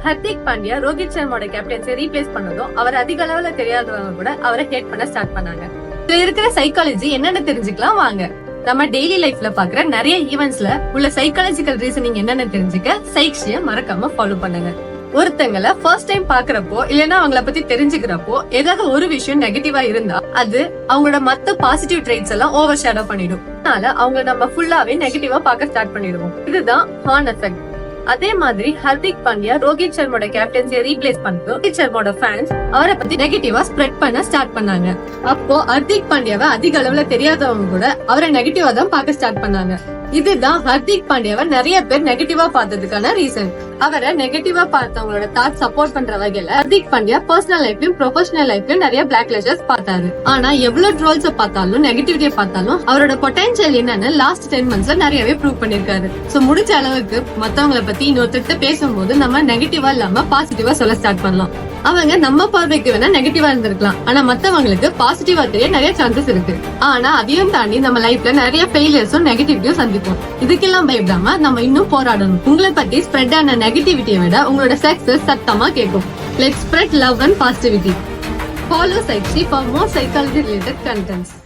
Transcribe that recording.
Hardik Pandya Rohit சர்மாவோட கேப்டன்ஸை replace பண்ணதும் அவர் அதிக அளவுல தெரியாதவங்க கூட அவரை ஹேட் பண்ண ஸ்டார்ட் பண்ணாங்க. இதுல இருக்கிற சைக்காலஜி என்னன்னு தெரிஞ்சுக்கலாம் வாங்க. நம்ம டெய்லி லைஃப்ல பாக்குற நிறைய ஈவென்ட்ஸ்ல உள்ள சைக்காலஜிக்கல் ரீசனிங் என்னன்னு தெரிஞ்சுக்க சைக்ஸிய மறக்காம ஃபாலோ பண்ணுங்க. ஒருத்தங்களை ஃபர்ஸ்ட் டைம் பாக்குறப்போ இல்லன்னா அவங்கள பத்தி தெரிஞ்சுக்கிறப்போ ஏதாவது ஒரு விஷயம் நெகட்டிவா இருந்தா அது அவங்களோட மத்த பாசிட்டிவ் ட்ரெய்ட்ஸ் எல்லாம் ஓவர் ஷேடோ பண்ணிடும். அதனால அவங்க நம்ம ஃபுல்லாவே நெகட்டிவா பார்க்க ஸ்டார்ட் பண்ணிடுவோம். இதுதான் ஹார்ன் எஃபெக்ட். அதே மாதிரி ஹர்திக் பாண்டியா ரோஹித் சர்மாவோட கேப்டன்சியை ரீப்ளேஸ் பண்ணிட்டு ரோஹித் சர்மாவோட ஃபேன்ஸ் அவரை பத்தி நெகட்டிவா ஸ்ப்ரெட் பண்ண ஸ்டார்ட் பண்ணாங்க. அப்போ ஹர்திக் பாண்டியாவை அதிக அளவுல தெரியாதவங்க கூட அவரை நெகட்டிவா தான் பார்க்க ஸ்டார்ட் பண்ணாங்க. இதுதான் ஹர்திக் பாண்டியாவை நிறைய பேர் நெகட்டிவா பார்த்ததுக்கான ரீசன். அவரை நெகட்டிவா பார்த்தவங்களோட தாட் சப்போர்ட் பண்ற வகையில ஹர்திக் பாண்டியா பர்சனல் லைஃப்லயும் ப்ரொஃபஷனல் லைஃப்லயும் நிறைய பிளாக் லெஷர்ஸ் பார்த்தாரு. ஆனா எவ்வளவு ட்ரோல்ஸ் பார்த்தாலும் நெகட்டிவிட்டியை பார்த்தாலும் அவரோட பொட்டன்ஷியல் என்னன்னு லாஸ்ட் 10 monthsல நிறையவே ப்ரூவ் பண்ணிருக்காரு. சோ முடிஞ்ச அளவுக்கு மத்தவங்களை பத்தி இன்னொருத்தட்ட பேசும்போது நம்ம நெகட்டிவா இல்லாம பாசிட்டிவா சொல்ல ஸ்டார்ட் பண்ணலாம். அவங்க நம்ம பார்வைக்கு வேணா நெகட்டிவா இருந்திருக்கலாம், ஆனா மத்தவங்களுக்கு பாசிட்டிவா தெரிய நிறைய சான்சஸ் இருக்கு. ஆனா அதையும் தாண்டி நம்ம லைஃப்ல நிறைய ஃபெயிலியர்ஸும் நெகட்டிவிட்டியும் சந்திப்போம். இதுக்கெல்லாம் பயப்படாம நம்ம இன்னும் போராடணும். உங்களை பத்தி ஸ்ப்ரெட் ஆன நெகட்டிவிட்டியை விட உங்களோட சக்சஸ் சத்தமா கேட்கும். Let's spread love and positivity. Follow Psyche for more psychology related contents.